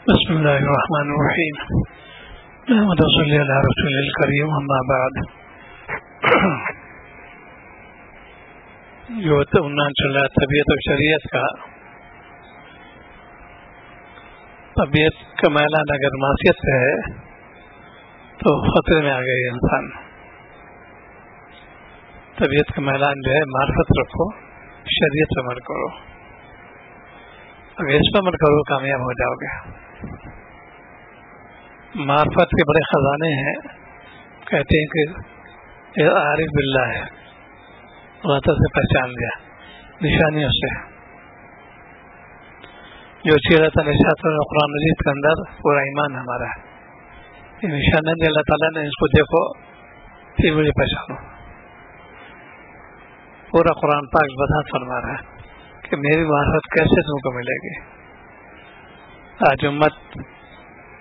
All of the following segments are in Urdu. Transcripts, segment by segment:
بسم اللہ الرحمن الرحیم محمد صلی اللہ علیہ رسول الکریم اما بعد. جو عنوان چل رہا ہے طبیعت اور شریعت کا. طبیعت کا میلان اگر معصیت سے ہے تو خطرے میں آ گئی انسان. طبیعت کا میلان جو ہے معرفت رکھو, شریعت پر عمل کرو. اگر اس پر عمل کرو کامیاب ہو جاؤ گے. معرفت کے بڑے خزانے ہیں. کہتے ہیں کہ عارف باللہ ہے, اللہ سے پہچان لیا نشانیوں سے. جو سیرت نشاط اور قرآن مجید کے اندر پورا ایمان ہمارا ہے. یہ نشانیاں اللہ تعالیٰ نے اس کو دیکھو پھر مجھے پہچانو. پورا قرآن پاک وضاحت فرما رہا ہے کہ میری معرفت کیسے تم کو ملے گی. آج امت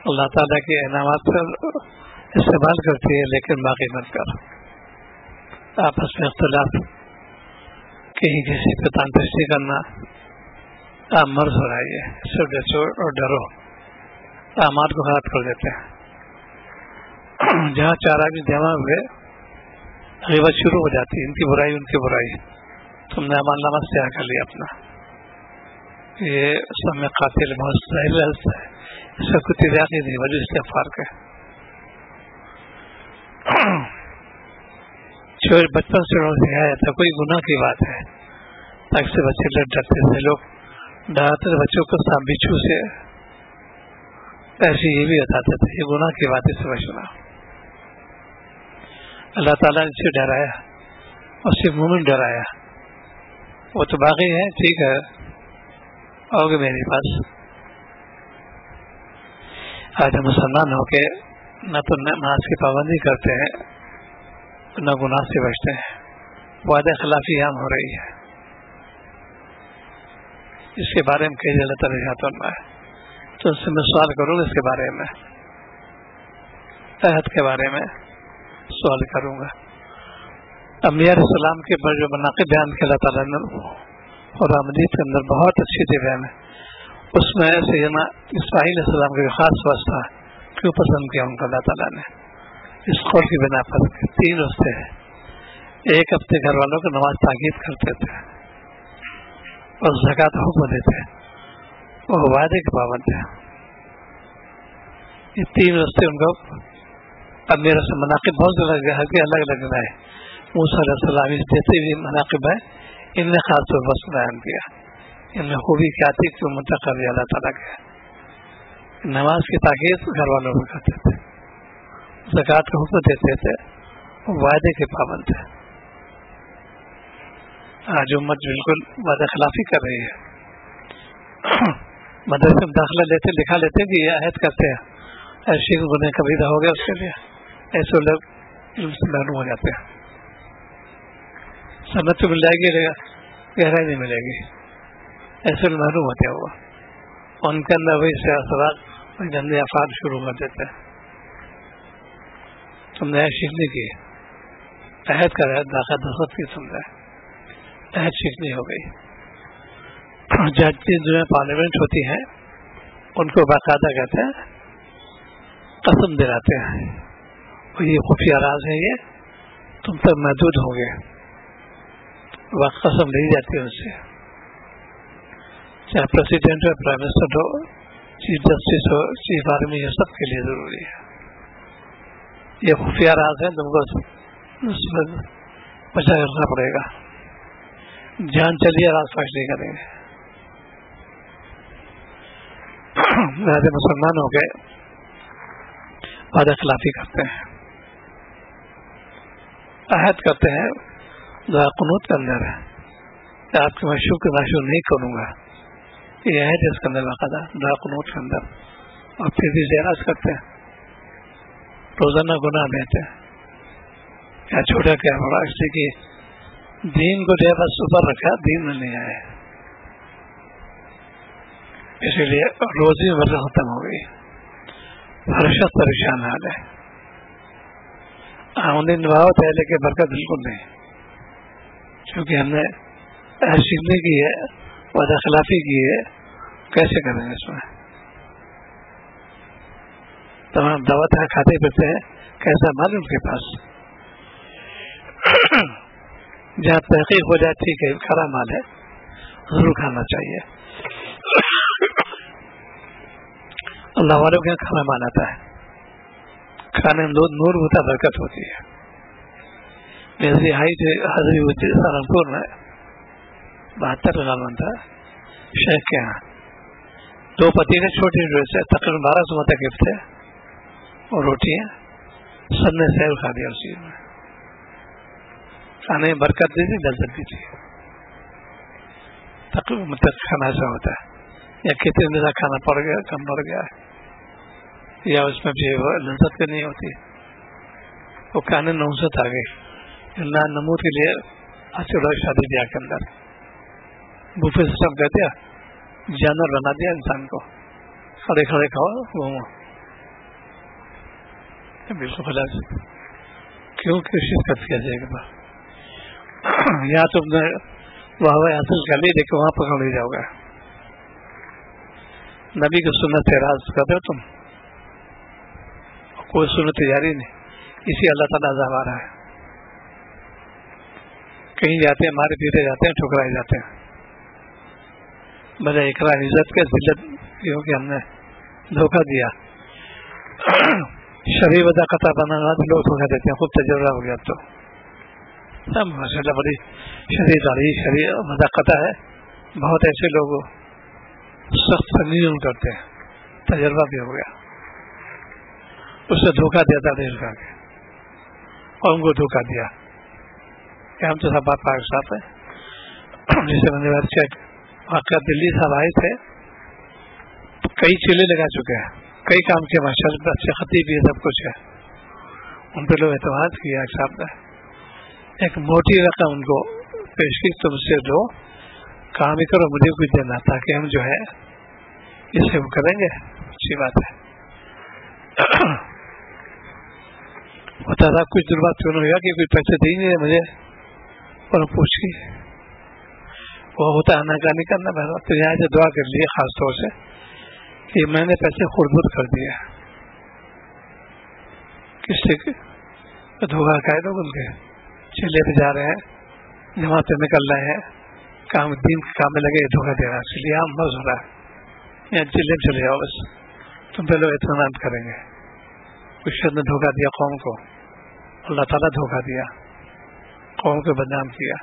اللہ تعالیٰ کے انعامات پر استعمال کرتی ہے لیکن باقی مت کر. آپس میں اختلاف, کہیں کسی پہ تان تشتی کرنا عام مرض ہو رہا ہے. اس سے بچو اور ڈرو, اعمال کو خراب کر دیتے ہیں. جہاں چار آدمی جمع ہوئے غیبت شروع ہو جاتی ہے, ان کی برائی ان کی برائی. تم نے عمل نامہ سیاہ کر لیا اپنا. یہ سب میں قاتل بہت ظاہر ہے. اس کا کوئی تجاقی نہیں, وجہ استغفار کا. بچپن سے سکھایا جاتا کوئی گناہ کی بات ہے, اکثر بچے ڈرتے تھے. لوگ ڈراتے تھے بچوں کو سانپ بچھو سے, ایسے یہ بھی بتاتے تھے یہ گناہ کی بات ہے, سے بچنا. اللہ تعالیٰ نے اسے ڈرایا اور صرف مومن ڈرایا. وہ تو باقی ہے, ٹھیک ہے آؤ گے میرے پاس. آج ہم مسلمان ہو کے نہ تو نماز کی پابندی کرتے ہیں نہ گناہ سے بچتے ہیں. وعدہ خلافی عام ہو رہی ہے. اس کے بارے میں کئی اللہ تعالیٰ ہے تو اس سے میں سوال کروں گا. اس کے بارے میں عہد کے بارے میں سوال کروں گا. انبیاء علیہ السلام کے پر جو مناقب بیان کے اللہ تعالیٰ نے اور مجید کے اندر بہت اچھی تھی بیان ہے. اس میں سیدنا اسماعیل علیہ السلام کا خاص واسطہ کیوں پسند کیا ان کو اللہ تعالیٰ نے. اس قول کی بنا پر 3 ہفتے ہیں. ایک ہفتے گھر والوں کو نماز تاکید کرتے تھے اور زکوٰۃ حکم دیتے اور وعدے کے پابند ہیں. یہ 3 ہفتے ان کو اب میرا سے مناقب بہت الگ الگ ہے. موسیٰ علیہ السلام اس جیسے بھی مناقب ہے, ان نے خاص طور پر بیان کیا. ان میں خوبی کیا تھی کہ منتخب اللہ تعالیٰ کے. نماز کی تاکید گھر والوں کو کرتے تھے, زکوٰۃ کا حکم دیتے تھے, وعدے کے پابند تھے. آج امت بالکل وعدہ خلافی کر رہی ہے. مدرسے میں داخلہ لیتے لکھا لیتے کہ یہ عہد کرتے ہیں, ایسے گناہ کبیرہ ہو گیا اس کے لیے. ایسے لوگ علم سے محروم ہو جاتے ہیں. سنت تو مل جائے گی, گہرائی نہیں ملے گی. ایسے محروم ہوتے ہیں. وہ ان کے اندر وہی سیاست گندے افعال شروع کر دیتے ہیں. تم نے شکنی کی, عہد کا داخلہ دستخط کی, تم نے عہد شکنی ہو گئی. جج جو پارلیمنٹ ہوتی ہیں ان کو باقاعدہ کہتے ہیں قسم دلاتے ہیں, یہ خفیہ راز ہے, یہ تم تک محدود ہوں گے. وقت قسم لی جاتی ہے ان سے, چاہے پریسیڈنٹ ہو, پرائم منسٹر ہو, چیف جسٹس ہو, چیف آرمی, یہ سب کے لیے ضروری ہے. یہ خفیہ راز ہے, تم کو اس میں بچا کرنا پڑے گا. جان چلیے راز فاش نہیں کریں گے. لہٰذا مسلمان ہو گئے وعدہ خلافی کرتے ہیں, عہد کرتے ہیں. دعا قنوت کے اندر ہے کہ آپ کے مشروع کے معشور نہیں کروں گا, یہ عہد ہے اس کے اندر باقاعدہ دعا قنوت کے اندر. اور پھر بھی زیراز کرتے ہیں, روزانہ گناہ بہتے ہیں. کیا چھوٹا کیا بڑا, اس لیے کہ دین کو جو ہے بس اوپر رکھا, دین میں نہیں آئے. اسی لیے روزی برکت ختم ہو گئی. ہر شخص پریشان حال ہے. آمدنی نباوت ہے لیکن برکت بالکل نہیں, کیونکہ ہم نے ایسی کی ہے, وعدہ خلافی کی ہے. کیسے کریں گے اس میں؟ تمام دعوت ہے کھاتے پیتے ہیں, کیسا مال ان کے پاس. جہاں تحقیق ہو جائے ٹھیک ہے کھرا مال ہے ضرور کھانا چاہیے. اللہ والوں کے یہاں کھانا مال آتا ہے, کھانے میں نور ہوتا برکت ہوتی ہے. میری حاضری ہوئی تھی سہارنپور میں 72 غالباً تھا شیخ کے یہاں. 2 پتیلے چھوٹے سے تقریباً 1200 متقب تھے اور روٹیاں سب نے سیر کھا دیا. اس چیز میں کھانے میں برکت دی تھی, لذت دی تھی. تقریباً مطلب کھانا ایسا ہوتا ہے یا کتنے دن کھانا پڑ گیا کم پڑ گیا یا اس میں بھی لذت بھی نہیں ہوتی. وہ کھانے نوزت آ گئی. اللہ نمود کے لیے اچھا شادی بیاہ کے اندر بوفے سسٹم کہہ دیا, جانور بنا دیا انسان کو, کھڑے کھڑے کھاؤ وہ بالکل خلاص. کیوں کوشش کرتی ہے جائے گا یا تم نے واہ حاصل کر لی دیکھو وہاں پکڑ لے جاؤ گا. نبی کی سنت سے راز کر دو تم, کوئی سنت جاری نہیں. اسی اللہ تعالیٰ عذاب آ رہا ہے. کہیں جاتے ہیں مارے پیٹے جاتے ہیں ٹھکرائے جاتے ہیں. بجائے اقرار عزت کے ذلت کیونکہ ہم نے دھوکہ دیا. شرعی وضاحت بنانا لوگ دھوکہ دیتے ہیں. خوب تجربہ ہو گیا تو سب ماشاء اللہ بڑی شرعی وضاحت ہے. بہت ایسے لوگ سخت تنظیم کرتے ہیں, تجربہ بھی ہو گیا. اس سے دھوکہ دیتا دیش کا کے اور ان کو دھوکہ دیا کہ ہم تو سب پاک صاحب ہیں. جسے میں نے چیک واقعہ دلی صاحب آئے تھے تو کئی چیلے لگا چکے ہیں, کئی کام کے ماشاء اللہ اچھے خطیب بھی سب کچھ ہے. ان پہ لوگ اعتماد کیا صاحب نے ایک موٹی رقم ان کو پیش کی, تم سے جو کام ہی کرو مجھے کچھ دینا تاکہ ہم جو ہے اس سے وہ کریں گے. اچھی بات ہے. ہوتا تھا کچھ دن بعد کیوں نہیں ہوا کہ کوئی پیسے دیں گے مجھے, اور پوچھ کی وہ ہوتا ہے ناکانی کرنا. بہت تو یہاں سے دعا کر لیے خاص طور سے کہ میں نے پیسے خردبد کر دیے. کس سے دھوکہ کھائے لوگ ان کے چلے پہ جا رہے ہیں, جماعت سے نکل رہے ہیں, کام دین کے کام میں لگے دھوکہ دے رہا ہے. اس لیے ہم بس ہو رہا ہے یا چلے چلے جاؤ بس تم پہ لوگ اطمینان کریں گے. کچھ نے دھوکہ دیا قوم کو, اللہ تعالیٰ دھوکہ دیا, قوم کو بدنام کیا.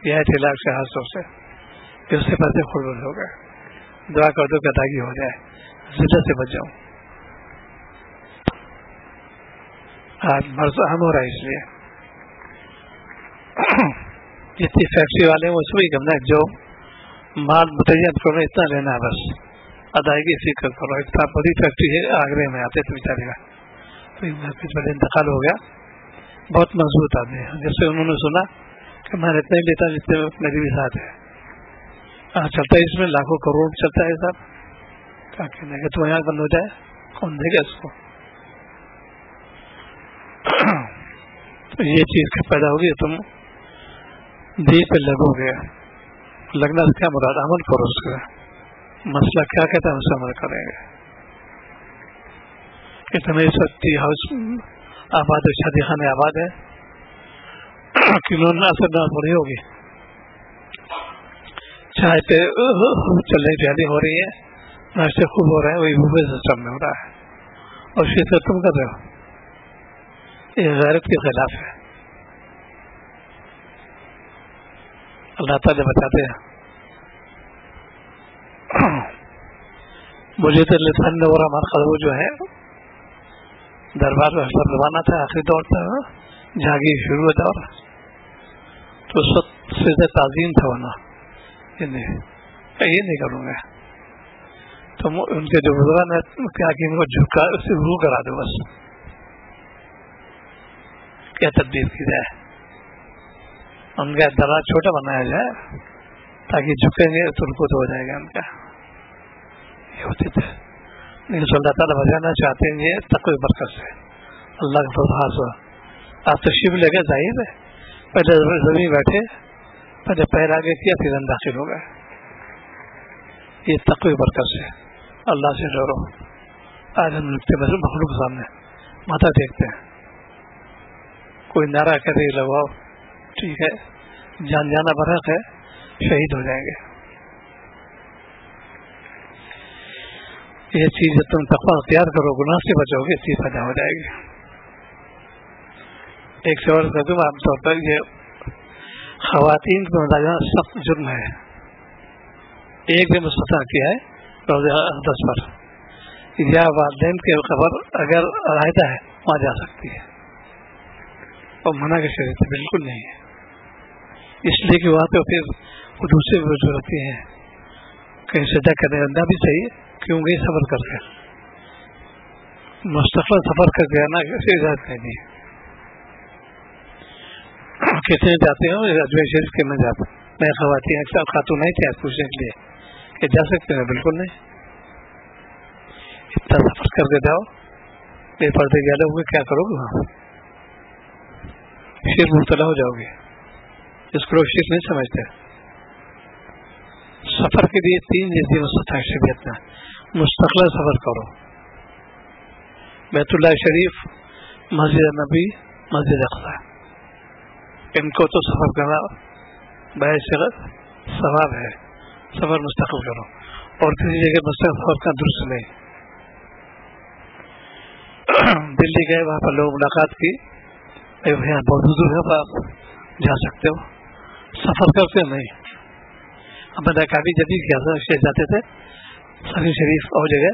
یہ ہے علاج کے حادثوں سے کہ اس سے پیسے خردبد ہو گئے. دعا کر دو کہ ادائیگی ہو جائے, ذلت سے بچ جاؤں. آج مرض اہم ہو رہا ہے. اس لیے جتنی فیکٹری والے ہیں وہ سبھی کرنا ہے, جو مال متعین کرو اتنا لینا ہے بس, ادائیگی فکر کرو. ایک بڑی فیکٹری ہے آگرے میں, آتے تو بیچارے گا تو انتقال ہو گیا. بہت مضبوط آدمی ہے. جیسے انہوں نے سنا کہ میں اتنا ہی لیتا جتنے میری بھی ساتھ ہے. چلتا ہے اس میں لاکھوں کروڑ چلتا ہے صاحب. کیا کہنا ہے تو یہاں بند ہو جائے, کون دے گا اس کو. تو یہ چیز پیدا ہوگی, تم دی پہ لگو گے. لگنا سے کیا مراد, عمل کرو اس کا. مسئلہ کیا کہتا ہے اس سے عمل کریں گے. اتنے سستی ہاؤس آباد ہے, شادی خانے آباد ہے, کنون اثر نہ تھوڑی ہوگی. چائے پہ چلنے پیالی ہو رہی ہے, ناشتے خوب ہو رہے ہیں, وہی بوفے سسٹم میں ہو رہا ہے اور شرکت تم کر رہے ہو. یہ غیرت کے خلاف ہے. اللہ تعالیٰ بتاتے ہیں مجھے تو لسان نے اور ہمارا خلو جو ہے دربار میں حساب روانہ تھا, آخری دور تھا, جھاگی شروع ہوتا, اور تو اس وقت سے تعظیم تھا ہونا. یہ نہیں کروں گا. تو ان کے جو بزرگان نے کیا کہ ان کو جھکا اسے روح کرا دو بس, کیا تبدیل کی جائے. ان کا دراز چھوٹا بنایا جائے تاکہ جھکیں گے تو ان کو تو ہو جائے گا ان کا. یہ ہوتے تھے. لیکن اللہ تعالیٰ بچانا چاہتے ہیں یہ تقوی برکت سے. اللہ کا فضل ہو. آپ تشریف لے گئے ظاہر ہے, پہلے زمین بیٹھے, پہلے پیر آگے کیا پھر داخل ہو گئے. یہ تقوی برکت سے. اللہ سے ڈرو, آج ہم لکھتے مخلوق کے سامنے ماتھا ٹیکتے ہیں, کوئی نعرہ کرے لگاؤ, ٹھیک ہے, جان جانا برحق ہے, شہید ہو جائیں گے. یہ چیز جب تم تقویٰ اختیار کرو, گناہ سے بچو گے, چیز پیدا ہو جائے گی. ایک سے اور کر دوں عام طور پر, یہ خواتین کو مداحہ سخت جرم ہے. ایک نے مستثنیٰ کیا ہے روزہ اقدس پر, یا والدین کے قبر اگر علیحدہ ہے وہاں جا سکتی ہے, اور منع کی شریعت بالکل نہیں ہے, اس لیے کہ وہاں پہ پھر وہ دوسرے وجہ ہوتی ہیں, کہیں سجدہ کرنے کا بھی صحیح ہے, کیونکہ سفر کر کے مستقل سفر کر کے آنا کیسے اجازت نہیں دی. کتنے جاتے ہیں اجمیر شریف کے میں جاتا, میں خواتین اکثر خاتون نہیں تھے پوچھنے کے لیے کہ جا سکتے ہیں, بالکل نہیں. اتنا سفر کر کے جاؤ, بے پردے گالے ہوئے کیا کرو گے وہاں, پھر مبتلا ہو جاؤ گے. اس کو لوگ شرک نہیں سمجھتے. سفر کے لیے 3 جیسی مستطاع شریعت میں مستقل سفر کرو, بیت اللہ شریف, مسجد نبی, مسجد اقصی, ان کو تو سفر کرنا باعث ثواب ہے, سفر مستقل کرو. اور کسی جگہ مستقل سفر کا درست نہیں. دلی گئے, وہاں پر لوگ ملاقات کی, یہاں بہت بزرگ ہے, آپ جا سکتے ہو, سفر کرتے نہیں. ہمیں کافی جدید کیا تھا, جاتے تھے سری شریف اور جگہ,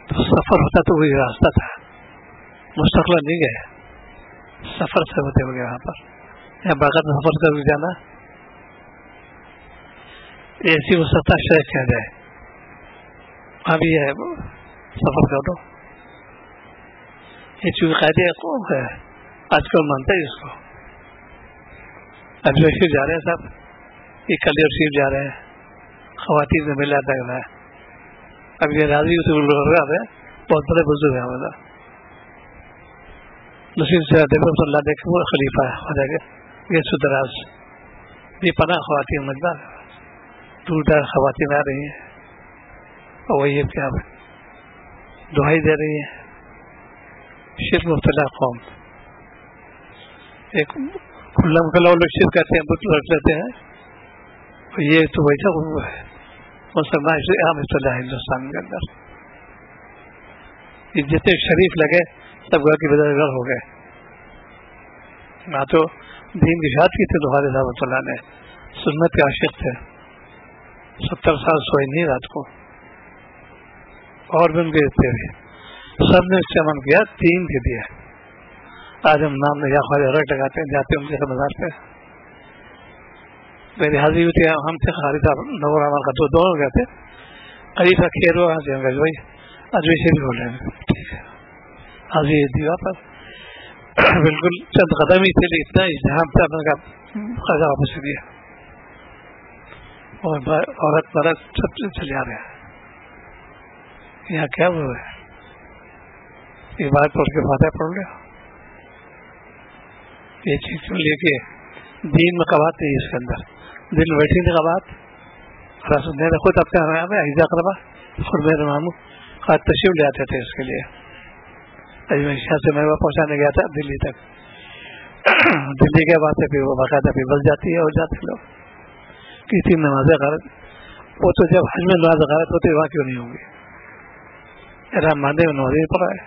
تو سفر ہوتا تو وہی راستہ تھا, مستقل نہیں گئے, سفر سے ہوتے ہوئے وہاں پر, یا باقاعدہ سفر کر کے جانا ایسی مستطاع شرح کیا جائے. اب یہ ہے سفر کر دو, یہ چونکہ قاعدے ہے آج کل مانتا ہے اس کو. اجمیر شریف جا رہے ہیں صاحب, یہ کلیور شریف جا رہے ہیں, خواتین سے ملا تک رہا ہے. اب یہ راضی بہت بڑے بزرگ ہیں, ہمارا نصیر سے اللہ دیکھ وہ خلیفہ ہے خدا کے, یہ سدراز, یہ پناہ خواتین مجمع, دور دار خواتین آ رہی ہیں, اور وہ یہ کیا دعائی دے رہی ہیں. شرک مبتلا قوم, ایک کھلا مکلا لوگ شرک کرتے ہیں, بت رکھ لیتے ہیں, اور یہ تو ویسا ہے مسلمان سے عام اصطلاح ہندوستان کے اندر. یہ جتنے شریف لگے سب گھر کی بدل گھر ہو گئے. نہ تو دین کی شاد کی تھے تو خالد رحمۃ اللہ نے, سنت کے عاشق تھے, 70 سال سوئے نہیں رات کو, اور بھی ان کے دیتے ہوئے سب نے اس سے من کیا, 3 کے دیا. آج ہم نام یا خالد رٹ لگاتے ہیں, جاتے ہیں ان کے مزار پہ. میری حاضری ہوئی تھی, ہم تھے خالد صاحب نور احمد کا, دونوں گئے تھے. قریب کا کھیر ہوا سے بھائی اجمیر شریف بول رہے ہیں, ٹھیک ہے, حاضری دیوا پر بالکل چند قدم ہی تھے, اتنا اجتہام تھا, میں کا خزا واپس دیا, اور عورت مرد سب چلے آ رہے ہیں. یہاں کیا ہوا ہے, یہ بات پڑھ کے فاتحہ پڑھ لیا. یہ چیز کیوں لے کے دین میں قبات نہیں, اس کے اندر دل بیٹھی نہیں قبات. میں خود اپنے ہمیں عیزہ کروا خود میرے ماموں خاص تشریف لے آتے تھے اس کے لیے. شہر سے میں پہنچانے گیا تھا دلی تک. دلی کے بعد سے پھر وہ باقاعدہ پھر بس جاتی ہے, اور جاتے لوگ کسی نماز غارت, وہ تو جب حج میں نماز غارت ہوتی ہے وہاں کیوں نہیں ہوگی. رام ماندے میں نماز نہیں پڑھا ہے,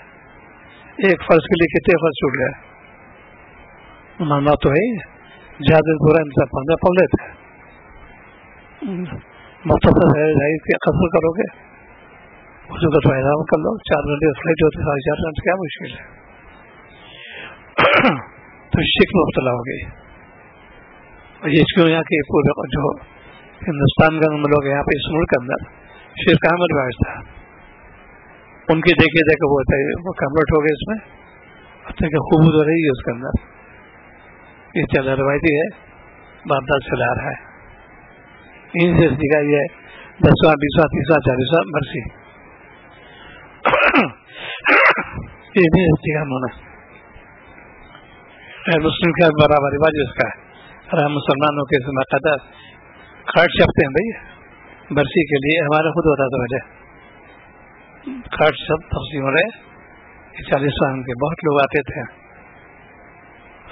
ایک فرض کے لیے کتنے فرض چھوٹ گئے. ماننا تو ہے زیادہ پورا انسان پڑھ لیتے ہیں, مختصر ہے قصر کرو گے, اس کو تو احرام کر لو, 4 گھنٹے فلائٹ ہوتی ہے, 4.5 گھنٹے, کیا مشکل ہے. تو شرک میں مبتلا ہو گئی. اس کو یہاں کے پورے جو ہندوستان کا لوگ یہاں پہ اس ملک کے اندر شرک احمد باعث تھا, ان کی دیکھے دیکھے وہ کنورٹ ہو گئے اس میں, کہ خوب ہو رہی ہے اس کے اندر. یہ چلا روایتی ہے, باردار چلا رہا ہے. ان سے سکھائی ہے 10واں 20واں 30واں 40واں مرسی, یہ نہیں سکھا انہوں نے. مسلم کا برابر رواج اس کا ہے, اور ہم مسلمانوں کے باقاعدہ کارڈ چھپتے ہیں بھائی برسی کے لیے. ہمارا خود ہوتا تھا وجہ کارڈ سب تقسیم ہو رہے 40 سال کے. بہت لوگ آتے تھے,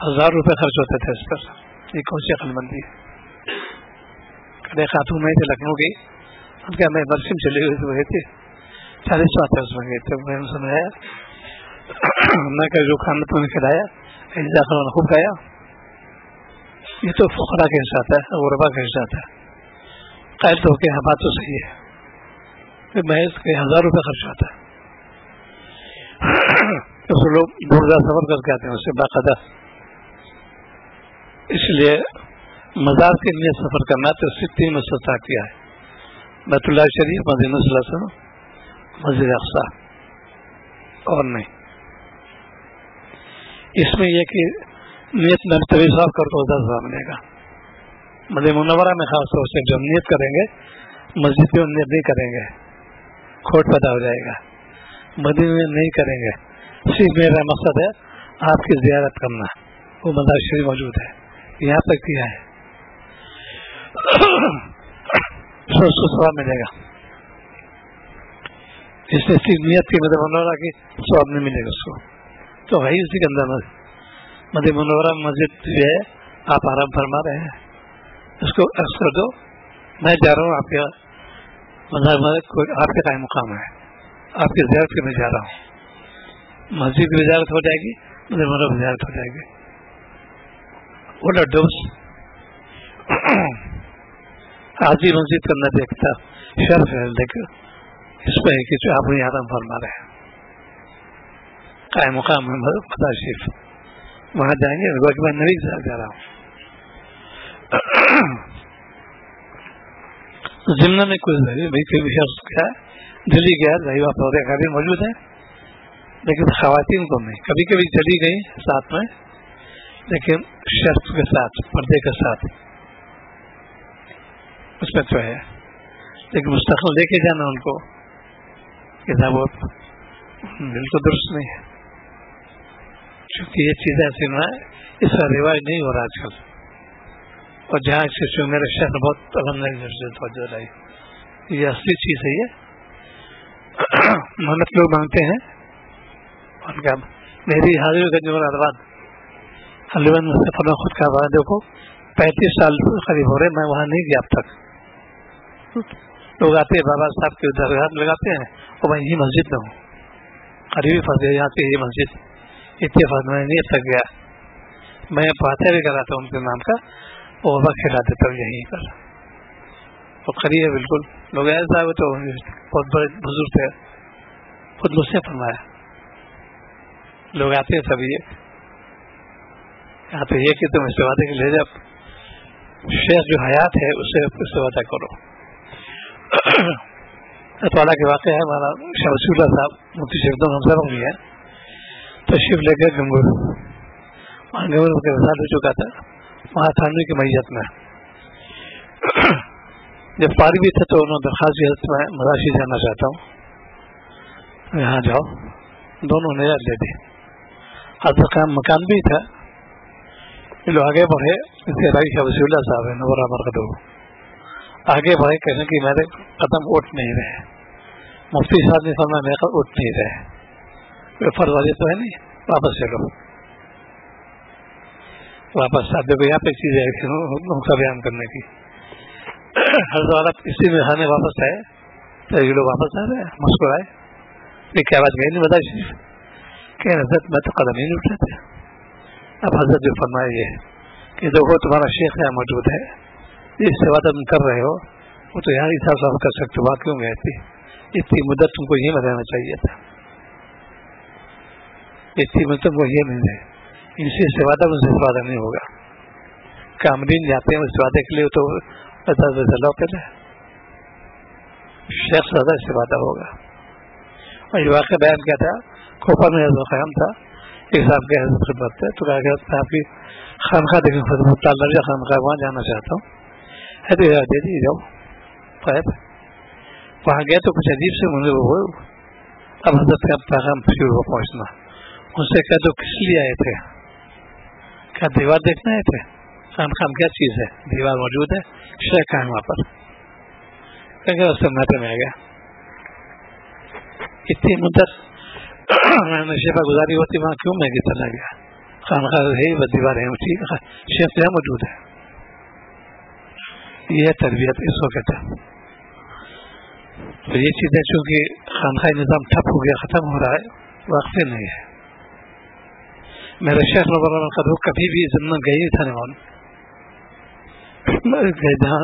1000 روپے خرچ ہوتے تھے اس پر. یہ کون سی عقل مندی ہے؟ کڑے خاتون میں تھے لکھنؤ کی, ان کا میں برسم چلی ہوئی تھی, 40 سال تھے اس میں گئے تھے. میں نے سنایا میں کہ جو کھانا تم نے کھلایا داخلہ خوب کھایا, یہ تو فقراء کے ساتھ ہے, غربا کے ساتھ ہے. قائد ہو کے بات تو صحیح ہے کہ محض کے 1000 روپے خرچ ہوتا ہے. اس لوگ دور دراز سفر کر کے آتے ہیں اس سے باقاعدہ. اس لیے مزار کے لیے سفر کرنا تو اس سے 3 مسئلہ کیا ہے, بیت اللہ شریف, مدینہ صلی اللہ علیہ وسلم, مسجد اقصی, اور نہیں. اس میں یہ کہ نیت میں طویل صاحب کر تو 10,000 ملے گا. مدینہ منورہ میں خاص طور سے جب نیت کریں گے, مسجد میں نیت نہیں کریں گے, کھوٹ پیدا ہو جائے گا. مدینہ میں نہیں کریں گے. صرف میرا مقصد ہے آپ کی زیارت کرنا, وہ مزار شریف موجود ہے, یہاں تک کیا ہے, 100 ثواب ملے گا. اس سے صرف نیت کی مدینہ منورہ کی ثواب نہیں ملے گا اس کو. تو وہی اسی کے اندر مدینہ منورہ مسجد جو ہے آپ آرام فرما رہے ہیں, اس کو عرض کر دو میں جا رہا ہوں آپ کے مزار, آپ کے قائم مقام ہے, آپ کی زیارت کے میں جا رہا ہوں. مسجد کی زیارت ہو جائے گی, مدینہ منورہ کی زیارت ہو جائے گی. وہ لڈوس حاجی مسجد کرنا دیکھتا شرف ہے, دیکھو اس پہ ہے کہ جو آپ وہی آرام فرما رہے ہیں, قائم مقام ہے مزار شریف, وہاں جائیں گے. میں نبی کے ساتھ جا رہا ہوں. ضمن میں کوئی شخص کیا دلی گیا, رہی واپس موجود ہے, لیکن خواتین کو نہیں. کبھی کبھی چلی گئی ساتھ میں, لیکن شرط کے ساتھ, پردے کے ساتھ, اس میں تو ہے. لیکن مستقل لے کے جانا ان کو کتنا بہت بالکل درست نہیں ہے, کیونکہ یہ چیزیں ایسی نہ ہے, اس کا رواج نہیں ہو رہا آج کل. اور جہاں سے میرے شہر بہت توجہ لائی, یہ اصلی چیز ہے. یہ محنت لوگ مانگتے ہیں, ان کا میری حاضر گنج مرادآباد حلوان میں خود کا بات دیکھو, 35 سال قریب ہو رہے میں وہاں نہیں گیا اب تک. لوگ آتے ہیں بابا صاحب کے درگاہ لگاتے ہیں, اور میں یہی مسجد میں ہوں, قریبی فضل یہاں سے یہ مسجد اتفاق میں نہیں تک گیا. میں فاتحہ بھی کراتا ہوں ان کے نام کا, اور وبا کھلا دیتا ہوں یہیں پر. تو قریب ہے بالکل. لوگ ایسا تو بہت بڑے بزرگ تھے, خود مجھ سے فرمایا. لوگ آتے ہیں سبھی یہاں تو یہ کہ تم استفادے کے لے جب شیخ جو حیات ہے اس سے استفادہ کرو. اطلاع کے واقعہ ہے, ہمارا شاہ رسول اللہ صاحب مفتی شیخ ہمسروں بھی ہے, تشریف لے کے گنگور کے رسال ہو چکا تھا وہاں تھانوی کی میت میں. جب پاری بھی تھا تو انہوں نے درخواست کی میں مداشی جانا چاہتا ہوں, یہاں جاؤ. دونوں نے لے دی. مکان بھی تھا, لوگ آگے بڑھے. اس کے رائی شاہ رسول اللہ صاحب ہے نورا مرکدو, آگے بڑھے کہنے کہ میرے قدم اٹھ نہیں رہے. مفتی صاحب نے فرمایا میرے قدم اٹھ نہیں رہے, فرض واجب تو ہے نہیں, واپس چلو. واپس آپ دیکھو یہاں پہ چیز ہے ان کا بیان کرنے کی. ہر دولت اسی میں خانے واپس آئے تو یہ لوگ واپس آ رہے ہیں, مسکرائے. یہ کیا بات گئی نہیں بتا شریف کہ حضرت میں تو قدم ہی نہیں اٹھ رہے تھے. اب حضرت جو فرمایا یہ کہ دیکھو تمہارا شیخ یہاں موجود ہے, اس سے بات تم کر رہے ہو, وہ تو یہاں حساب صاف کر سکتے, بات کیوں گئی تھی؟ اتنی مدت تم کو یہ میں رہنا چاہیے تھا, اتنی مدت تم کو یہ نہیں رہے. ان سے استفادہ میں سے استفادہ نہیں ہوگا. کامرین جاتے ہیں استفادے کے لیے تو پہلے شیخ سے زیادہ استفادہ ہوگا. اور یہ واقعہ بیان کیا تھا, کھوپر میں حضرت قیام تھا, ایک صاحب کے حضرت خدمت تھے, تو کہا کہ آپ کی خانخواہ دیکھیں خدمت درجہ خانخواہ وہاں جانا چاہتا ہوں. ہے تو دے دی جاؤ. وہاں گئے تو کچھ عجیب سے مجھے وہ اب حضرت کا پیغام پھر وہ پہنچنا. ان سے کہا تو کس لیے آئے تھے؟ کیا دیوار دیکھنا آئے تھے؟ خانخواہ کیا چیز ہے؟ دیوار موجود ہے, شیخ کا ہے وہاں پر. کہ اس سے ماتے میں آ گیا. اتنی مدت میں نے شفا گزاری ہوتی وہاں کیوں میں چلا گیا؟ خانقاہ ہے بس دیواریں اونچی، شیخ یہاں موجود ہے. یہ تربیت اس وقت ہے. تو یہ چیزیں چونکہ خانقاہ نظام ٹھپ ہو گیا، ختم ہو رہا ہے، واقفی نہیں ہے. میرے شیخ نوبر قدو کبھی بھی زمین گئی تھا نمان، جہاں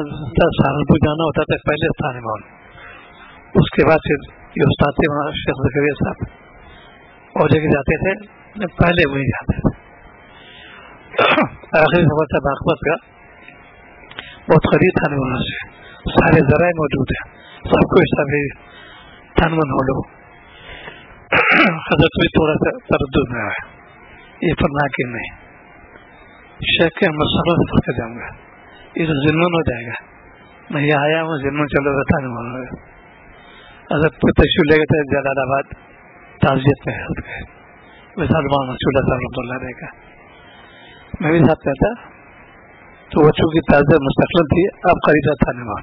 سہارنپور جانا ہوتا تھا پہلے تھا نمان، اس کے بعد پھر یہ استاد تھے وہاں شیخ زکریا صاحب اور جگہ جاتے تھے، پہلے وہیں جاتے تھے. آخری سفر تھا باغبت کا، بہت قریب تھا نمان سے، سارے ذرائع موجود ہیں، سب کو سبھی تن من ہو لو. حضرت بھی تھوڑا سا تردد میں آیا، یہ فرما کہ نہیں شیخ کے مسئلہ سے کر جاؤں گا، یہ تو ضمن ہو جائے گا. میں یہ آیا ہوں ضمن چلو رہتا نہیں مان رہا. حضرت کو تشریف لے گئے تھے جلال آباد تعزیت میں حضرت گئے، ویسال مولانا چولہا صاحب رحمۃ اللہ علیہ کا، میں بھی ساتھ میں تھا. تو وہ چونکہ تعزیت مستقل تھی، اب قریب تھا نمان،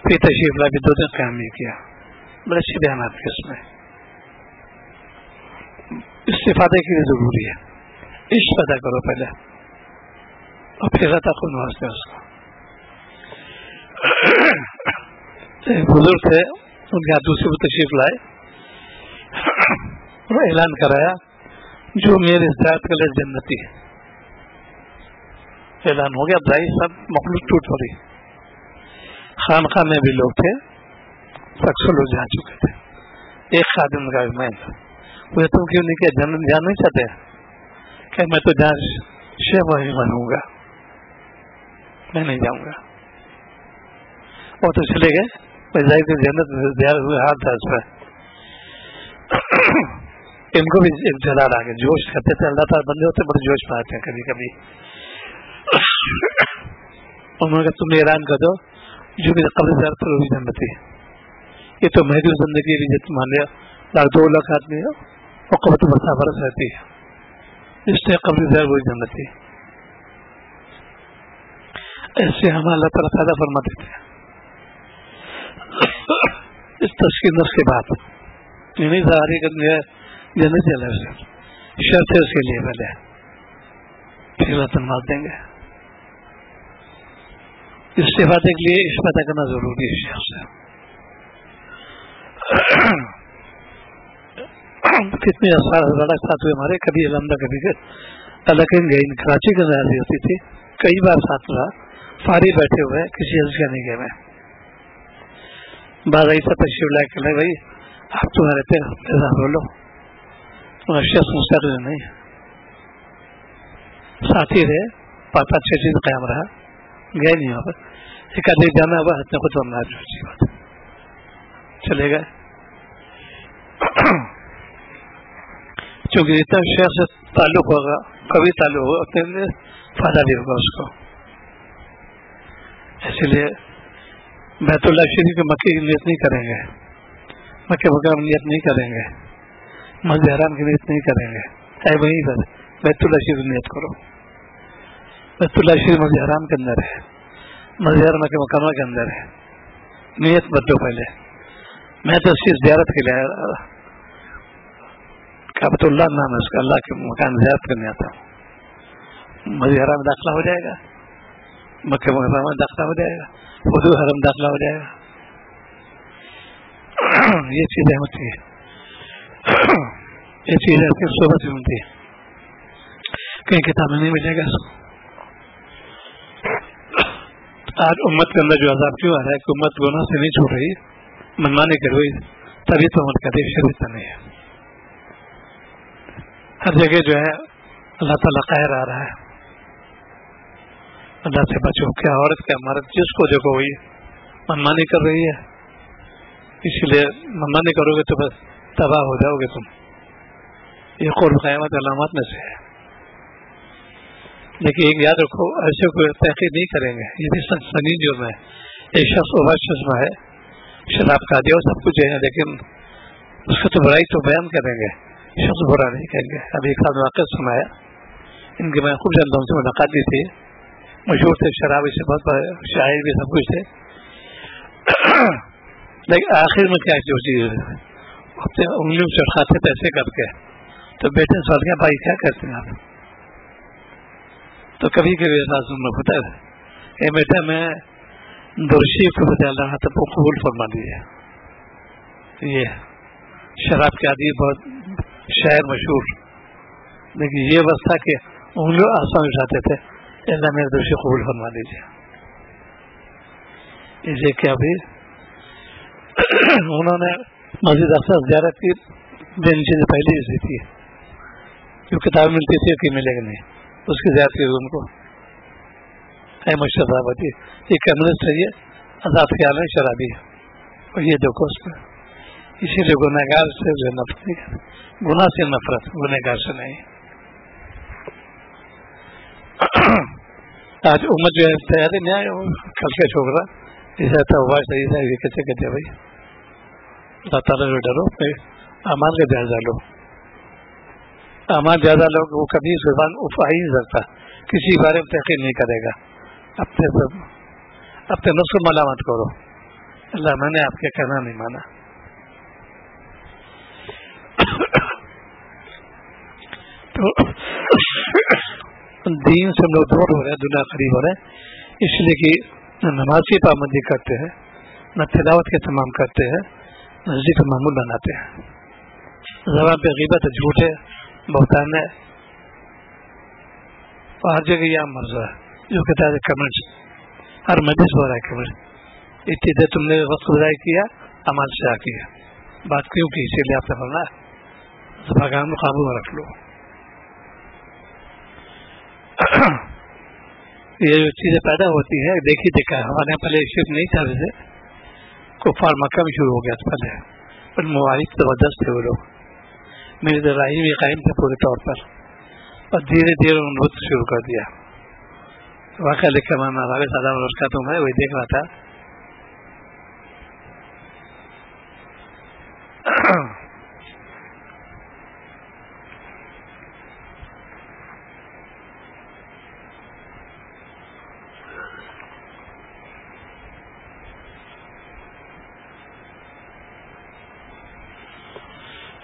پھر تشریف لا بھی 2 دن قیام نہیں کیا. بڑے اچھے بیانات تھے اس میں. استفادے کے لیے ضروری ہے، عشق پیدا کرو پہلے اور پھر عطا خود واسطے اس کو. ایک بزرگ تھے، ان کے ہاتھ دوسرے کو تشریف لائے اور اعلان کرایا جو میرے ذات کے لیے جنتی ہے. اعلان ہو گیا، بھائی سب مخلوق ٹوٹ پڑی. خانقاہ میں بھی لوگ تھے، اکثر لوگ جا چکے تھے. ایک خادم کا میں وہ تم کیوں نہیں کیا جنت جانا نہیں چاہتے؟ کہ میں تو جہاں شیخ وہی بنوں گا، میں نہیں جاؤں گا. اور تو چلے گئے، ظاہر جنت زیادہ ہوئے ہاتھ تھا اس پہ. ان کو بھی ایک جلال آ گیا، جوش کرتے تھے. اللہ تعالیٰ بندے ہوتے بڑے جوش میں آتے ہیں کبھی کبھی. انہوں نے کہا تم اعلان کر دو جو کہ قبل زیارت پر بھی جنتی ہے. یہ تو محدود زندگی بھی جت مان لیا 2 لاکھ آدمی ہے اور قبط مسافرت رہتی ہے، اس سے قبل زیارت وہی جنتی ہے. ایسے ہم اللہ تعالیٰ فائدہ فرماتے تھے. اس تشکیل نفس کے بعد یعنی ظاہری جنت چلا شرط ہے اس کے لیے پہلے پھر وطن مار دیں گے. استفادے کے لیے اس پیدا کرنا ضروری ہے. شخص سے کتنے ساتھ ہوئے ہمارے، کبھی علمدہ کبھی الگ گئی کراچی کے اندر ہوتی تھی، کئی بار ساتھ رہا. فارغ بیٹھے ہوئے کسی عرض کا نہیں گئے میں بعض ایسا تشریف لائے کہ بھائی آپ تو رہتے بولو شخص مستقل نہیں، ساتھی رہے 5-5 چیز قیام رہا، گئے نہیں وہاں پر. ایک آدمی جانا ہوا ہاتھ میں خود بننا بات چلے گئے. چونکہ اتنا شیخ سے تعلق ہوگا، کبھی تعلق ہوگا، اتنے فائدہ بھی ہوگا اس کو. اسی لیے بیت اللہ شریف کے مکے کی نیت نہیں کریں گے، مکہ مکرمہ کی نیت نہیں کریں گے، مسجد حرام کی نیت نہیں کریں گے. ہے وہیں پر بیت اللہ شریف کی نیت کرو. بیت اللہ شریف مسجد حرام کے اندر ہے، مسجد حرام مکہ مکرمہ کے اندر ہے. نیت بدلو پہلے. میں تو اس کی زیارت کے لیے کعبۃ اللہ نام ہے اس کا، اللہ کے مکان زیارت کرنے آتا ہوں. مسجد حرام میں داخلہ ہو جائے گا، مکہ مکرمہ میں داخلہ ہو جائے گا، حدود حرم داخلہ ہو جائے گا. یہ چیزیں ہوتی ہیں، یہ چیزیں پھر صحبت بھی ہوتی ہے، کہیں کتاب میں نہیں ملے گا. آج امت کے اندر جو عذاب کیوں آ رہا ہے کہ امت گناہ سے نہیں چھوڑ رہی، منمانی کر رہی، تبھی تو امت کا دیکھ شریف نہیں ہے. ہر جگہ جو ہے اللہ تعالیٰ قہر آ رہا ہے. اللہ سے بچو. کیا عورت کیا مرد جس کو دیکھو وہی منمانی کر رہی ہے، اس لیے منمانی کرو گے تو بس تباہ ہو جاؤ گے تم. یہ قول قیامت علامات میں سے ہے. لیکن ایک یاد رکھو، ایسے کوئی تحقیق نہیں کریں گے. یہ بھی سنی جو میں ایک شخص اوبا چشمہ ہے، شراب کا دیا سب کچھ ہے، لیکن اس کو تو برائی تو بیان کریں گے، شخص برا نہیں کہیں گے. ابھی ایک ساتھ واقعہ سنایا، ان کے میں خوب جانتا ہوں، سے ملاقات بھی تھی، مشہور تھے، شرابی سے بہت شاعر بھی سب کچھ تھے. لیکن آخر میں کیا جو چیز اپنے انگلیوں سے کھاتے پیسے کر کے. تو بیٹے نے سوال کیا بھائی کیا کرتے ہیں آپ؟ تو کبھی کبھی ایسا ہوتا ہے کہ بیٹا میں درشی کو بتا رہا تھا وہ قبول فرما دیجیے. یہ شراب کے عادی بہت شاعر مشہور، لیکن یہ بس تھا کہ انگلیوں آسان اٹھاتے تھے اللہ میرے درشی قبول فرما دیجیے. اسے کیا بھی انہوں نے مسجد اقصی زیارت کی دن سے پہلے ہی تھی، جو کتاب ملتی تھی کہ ملے گا نہیں، اس کی زیارت کی ان کو. ہے مشرف صاحب ہوتی یہ کمیونسٹ ہے، یہ آزاد خیال ہے، شرابی ہے، اور یہ دیکھو اس میں. اسی لیے گنہگار سے جو نفرت نہیں کرتے، گناہ سے نفرت، گنہگار سے نہیں. آج امت جو ہے تیاری نہیں آئے کل کے چھوکرا ایسا تھا ہوا صحیح تھا، یہ کیسے کہتے بھائی اللہ تعالیٰ سے ڈرو، امان کا جائزہ لو. امان جائزہ لو، وہ کبھی زبان اٹھا ہی نہیں سکتا، کسی بارے میں تحقیق نہیں کرے گا. اپنے نفس کو ملامت کرو، اللہ میں نے آپ کے کہنا نہیں مانا. تو دین سے ہم لوگ دور ہو رہے ہیں، دنیا قریب ہو رہے ہیں، اس لیے کہ نہ نماز کی پابندی کرتے ہیں، نہ تلاوت کے تمام کرتے ہیں، مسجد کا معمول بناتے ہیں. زبان پہ غیبت ہے، جھوٹ ہے، بہتان ہے، اور ہر جگہ یہ مرض ہے جو کہتا ہے کمنٹ، ہر مجلس ہو رہا ہے کمنٹ. اتنی دیر تم نے وقت ضائع کیا، عمل سے کیا، بات کیوں کی؟ اسی لیے آپ نے بولنا زبان کو قابو میں رکھ لو. یہ جو چیزیں پیدا ہوتی ہیں دیکھی دیکھا، ہمارے یہاں پہلے شرک نہیں تھا، ویسے کفار مکہ میں شروع ہو گیا تھا پہلے، پر موارد زبردست تھے وہ لوگ، میرے راہی بھی قائم تھے پورے طور پر، اور دھیرے دھیرے انہوں نے شروع کر دیا. واقعہ لکھا میں ہمارے سادہ کا تو میں وہی دیکھ رہا تھا.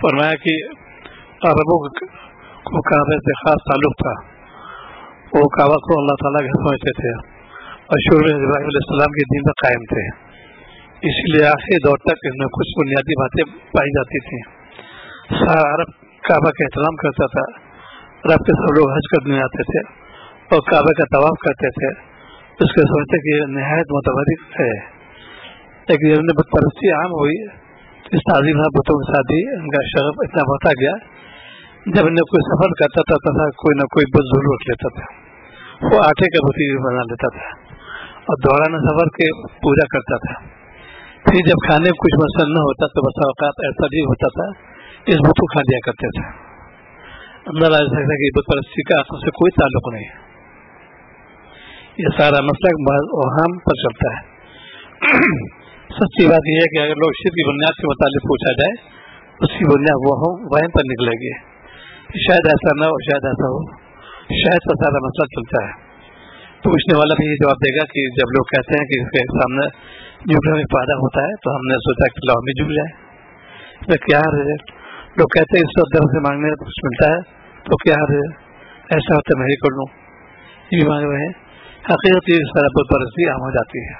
فرمایا کہ عربوں کو کعبے سے خاص تعلق تھا، وہ کعبہ کو اللہ تعالیٰ کے سمجھتے تھے اور شروع میں ابراہیم علیہ السلام کے دین پر قائم تھے. اس لیے آخری دور تک اس میں کچھ بنیادی باتیں پائی جاتی تھیں. سارا عرب کعبہ کا احترام کرتا تھا، عرب کے سب لوگ حج کرنے آتے تھے اور کعبے کا طواف کرتے تھے. اس کے سمجھتے کہ یہ نہایت متبرک ہے. لیکن جب بت پرستی عام ہوئی، اس تعظیم بتوں کے ساتھ ہی ان کا شرف اتنا بڑھتا گیا، جب انہیں کوئی سفر کرتا تھا کوئی نہ کوئی بت ضرور رکھ لیتا تھا. وہ آٹے کا بتی بنا لیتا تھا اور دوران سفر کے پوجا کرتا تھا. پھر جب کھانے کچھ مسئلہ نہ ہوتا تو بسا اوقات ایسا بھی ہوتا تھا اس بت کو کھا لیا کرتے تھے. اندر آ سکتا کہ بت پرستی کا آنکھوں سے کوئی تعلق نہیں. یہ سارا مسئلہ اوہام پر چلتا ہے. سچی بات یہ ہے کہ اگر لوگ شرک کی بنیاد کے متعلق پوچھا جائے، اس کی بنیاد وہ وہم پر نکلے گی. شاید ایسا نہ ہو، شاید ایسا ہو، شاید کا سارا مسئلہ چلتا ہے. پوچھنے والا بھی یہ جواب دے گا کہ جب لوگ کہتے ہیں کہ اس کے سامنے جھکنے میں فائدہ ہوتا ہے تو ہم نے سوچا کہ لاؤ بھی جھک جائے. تو کیا ہے؟ لوگ کہتے ہیں اس وقت در سے مانگنے تو کچھ ملتا ہے تو کیا ہے؟ ایسا ہوتا ہے میں ہی کر لوں، یہ مانگ رہے ہیں. حقیقت یہ سارا بت پرستی عام ہو جاتی ہے.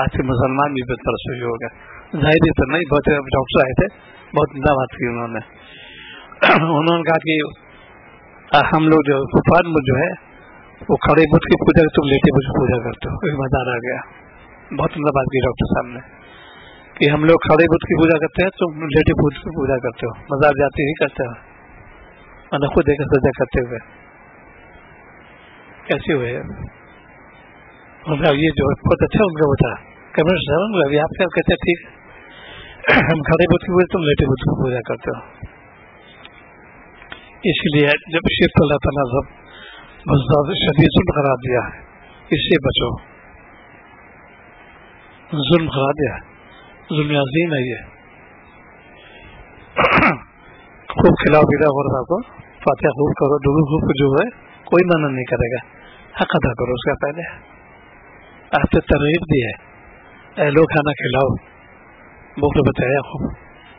آج کے مسلمان بھی بت پرستی ہو گئے. ظاہر تو نہیں، بہت ڈاکٹر آئے تھے، بہت زندہ بات کی انہوں نے کہا کہ ہم لوگ جو کفار میں جو ہے وہ کھڑے بت کی پوجا، تم لیٹے بت کی پوجا کرتے ہو. ایک مزار آ گیا، بہت زندہ بات کی ڈاکٹر صاحب نے کہ ہم لوگ کھڑے بت کی پوجا کرتے ہیں، تم لیٹے بت کی پوجا کرتے ہو. مزار جاتے ہی کرتے ہو، اور خود دیکھ کر سجا کرتے ہوئے کیسے ہوئے. یہ جو بہت اچھا ان کا ہوتا ہے کمیونسٹ صاحب، ابھی آپ کیا کہتے ہیں ٹھیک، ہم کھڑے بت کی پوجا، تم لیٹے بت کی پوجا کرتے ہو. اس لیے جب شرک اللہ تعالیٰ سب شدید ظلم قرار دیا ہے، اس سے بچو. ظلم قرار دیا، ظلم عظیم ہے. یہ خوب کھلاؤ پلاؤ اور کو فاتحہ خوب کرو، ڈبو خوب جو ہے کوئی منع نہیں کرے گا. حق ادا کرو اس کا. پہلے آپ نے ترغیب دی ہے، اے لوگ کھانا کھلاؤ، بھوک بچایا خوب،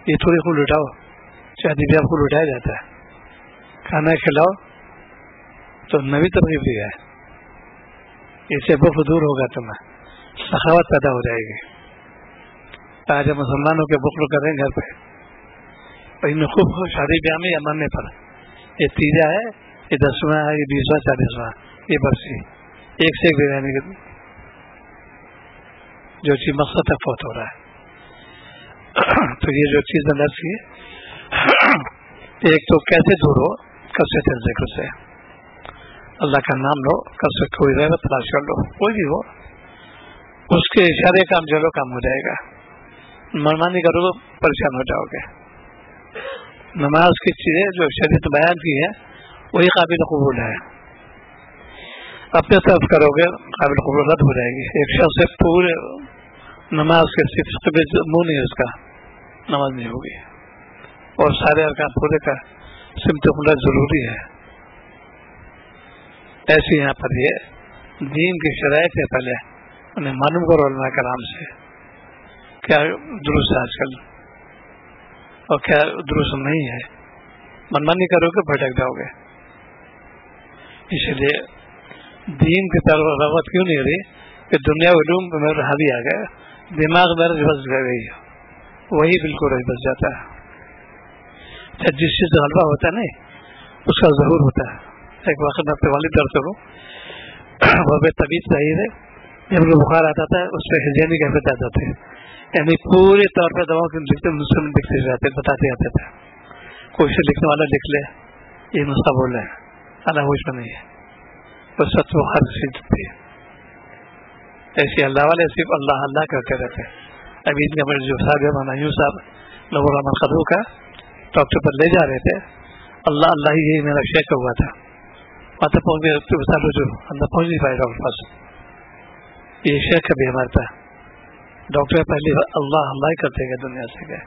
یہ تھوڑی کو لٹاؤ، شادی بیاہ کو لٹایا جاتا ہے. کھانا کھلاؤ تو نئی ترغیب دیا ہے. اس سے بخل دور ہوگا، تمہیں سخاوت پیدا ہو جائے گی. آج مسلمانوں کے بخل کریں گھر پہ، اور ان خوب شادی بیاہ میں یا مرنے پر، یہ تیجا ہے، یہ 10واں ہے، یہ 20واں 40واں، یہ برسی، ایک سے ایک بریانی جو چیز مقصد تک فوت ہو رہا ہے. تو یہ جو چیز اندر سی ہے، ایک تو کیسے دور ہو کثرت ذکر سے، اللہ کا نام لو، کثرت کوئی رحمت تلاش کر لو، کوئی بھی ہو، اس کے اشارے کام چلو کام ہو جائے گا. منمانی کرو گے پریشان ہو جاؤ گے. نماز کی چیزیں جو شریعت بیان کی ہے وہی قابل قبول ہے، اپنے طرف کرو گے قابل قبول رد ہو جائے گی. ایک شخص سے پورے نماز کے صرف منہ نہیں، اس کا نماز نہیں ہوگی، اور سارے ارکان پورے کا سمت قبلہ ضروری ہے. ایسے یہاں پر یہ دین کی شرائط ہے، پہلے انہیں معلوم کرو علماء کرام سے کیا درست ہے آج کل اور کیا درست نہیں ہے. منمانی کرو گے بھٹک جاؤ گے. اس لیے دین کی طرف رغبت کیوں نہیں رہی کہ دنیا علوم میں میرا حاوی آ گیا، دماغ میرا بس گئی، وہی بالکل بس جاتا ہے. جس چیز سے غلبہ ہوتا ہے نہیں اس کا ظہور ہوتا ہے. ایک وقت میں اپنے والد درد کروں، وہ بے طبیعت صحیح ہے، جب وہ بخار آتا تھا اس سے ہجینی کیفیت آ جاتے، یعنی پورے طور پہ دواؤں کے لکھتے جاتے، بتاتے آتے تھے. کوئی سے لکھنے والا لکھ لے یہ نسخہ بول رہے ہیں، اللہ ہوش میں نہیں ہے، بس سچ وہ ہر چیز ہے. ایسے اللہ والے صرف اللہ اللہ کرتے رہتے. ابھی ان کا میرے جو صاحب ہے مولانا یوں صاحب لوگ رحمان قدو کا ڈاکٹر پر لے جا رہے تھے، اللہ اللہ ہی میرا شیک ہوا تھا، وہاں پہنچ گئے جو اندر پہنچ نہیں پائے ڈاکٹر پاس. یہ شیک کا بھی ہمارا تھا. ڈاکٹر پہلی بار اللہ اللہ ہی کرتے گئے، دنیا سے گئے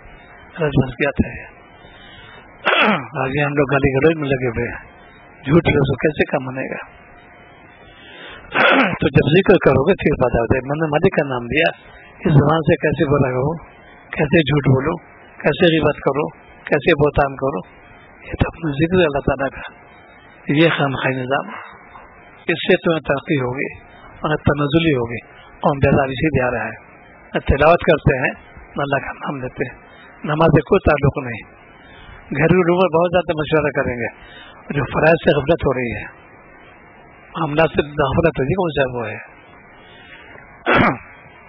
رج بس کیا تھا. آگے ہم لوگ گالی گلوچ میں لگے ہوئے، جھوٹ رسو کیسے کام بنے گا. تو جب ذکر کرو گے پھر پتا ہوتا ہے میں نے مالک کا نام دیا، اس زبان سے کیسے بولا کروں، کیسے جھوٹ بولوں، کیسے غیبت کرو، کیسے بہتان کرو. یہ تو اپنا ذکر اللہ تعالیٰ کا، یہ خامخواہ نظام. اس سے تمہیں ترقی ہوگی اور تنزلی ہوگی اور بیداری سے بھی آ رہا ہے. تلاوت کرتے ہیں اللہ کا نام لیتے ہیں، نماز سے کوئی تعلق نہیں. گھریلو لوگوں میں بہت زیادہ مشورہ کریں گے، جو فرائض سے غفلت ہو رہی ہے، معاملات سے غفلت ہوگی، کون سا وہ ہے.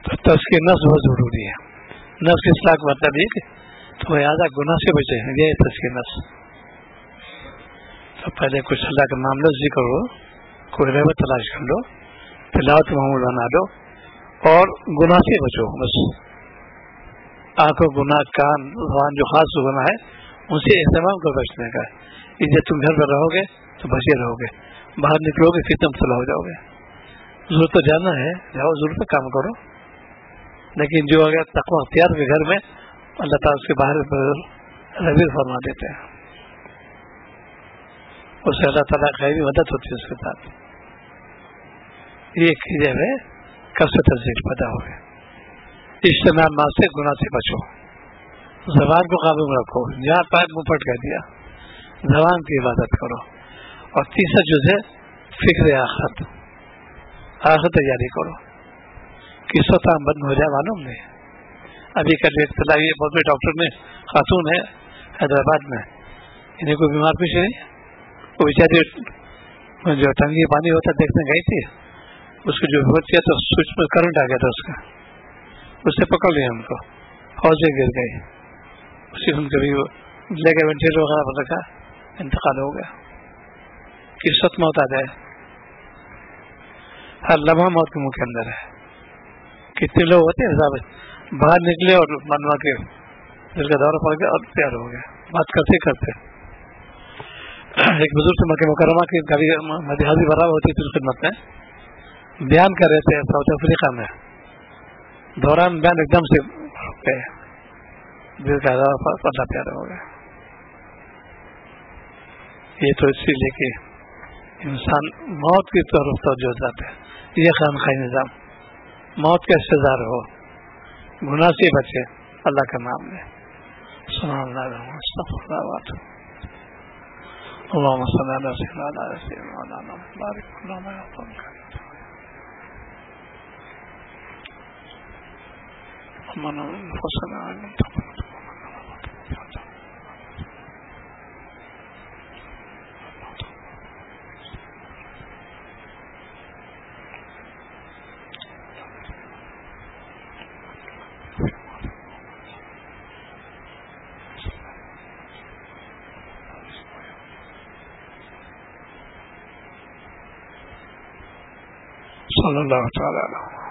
تو تزکیہ نفس بہت ضروری ہے. نفس کی اصلاح کا مطلب یہ کہ تو زیادہ گناہ سے بچے، یہ تزکیہ نفس. تو پہلے کچھ اللہ کا معاملہ ذکر ہو، کوئی رحمت تلاش کر لو، تلاوت معمول بنا لو اور گناہ سے بچو. بس آنکھوں گناہ، کان زبان جو خاص گناہ ہے ان سے اہتمام کر بچنے کا. اس لیے تم گھر پر رہو گے تو بچے رہو گے، باہر نکلو گے پھر تم صلاح ہو جاؤ گے. ضرورت تو جانا ہے، جاؤ ضرورت کام کرو، لیکن جو اگر تقویٰ اختیار کے گھر میں اللہ تعالیٰ اس کے باہر رویہ فرما دیتے ہیں، اس سے اللہ تعالیٰ کی بھی مدد ہوتی ہے اس کے ساتھ. یہ چیزیں میں کثرت ذکر پیدا ہو گئے. اجتناب ما سے گناہ سے بچو، زبان کو قابو میں رکھو، جہاں پائپ منہ پھٹ کہہ دیا، زبان کی عبادت کرو. اور تیسرا جو ہے فکر آخرت، آخرت تیاری کرو. کس وقت بند ہو جائے معلوم نہیں. ابھی کل اطلاع یہ بہت بڑے ڈاکٹر نے خاتون ہے حیدرآباد میں، انہیں کوئی بیمار پیش نہیں، وہ بیچاری جو ٹنکی پانی ہوتا دیکھنے گئی تھی، اس کو جو بہت کیا تو سوئچ میں کرنٹ آ گیا تھا، اس سے پکڑ لیا ان کو، حوضے گر گئی. اسی ان کبھی لے کے وینٹیلیٹر وغیرہ پر رکھا، انتقال ہو گیا. کس وقت موت آ جائے، ہر لمحہ موت کے منہ کے اندر ہے. کتنے لوگ ہوتے ہیں صاحب باہر نکلے اور منوا کے دل کا دورہ پڑ گیا اور تیار ہو گیا، بات کرتے کرتے. ایک بزرگ سے مکہ مکرمہ کی کبھی مدحاضی برابر ہوتی تھی خدمت میں، بیان کر رہے تھے ساؤتھ افریقہ میں، دوران بیان ایک دم سے رک گئے، دل کا دورہ پڑنا پیارا ہو گیا. یہ تو اسی لیے کہ انسان موت کی طرف توجہ جاتا ہے. یہ خامخواہ نظام، موت کا استظہار ہو، گناہ سے بچے، اللہ کا نام لے، سبحان اللہ استغفر اللہ واتوب اللهم صل على سيدنا محمد بارك لنا يا رب ربنا انفسنا ان صلی اللہ تعالی علیہ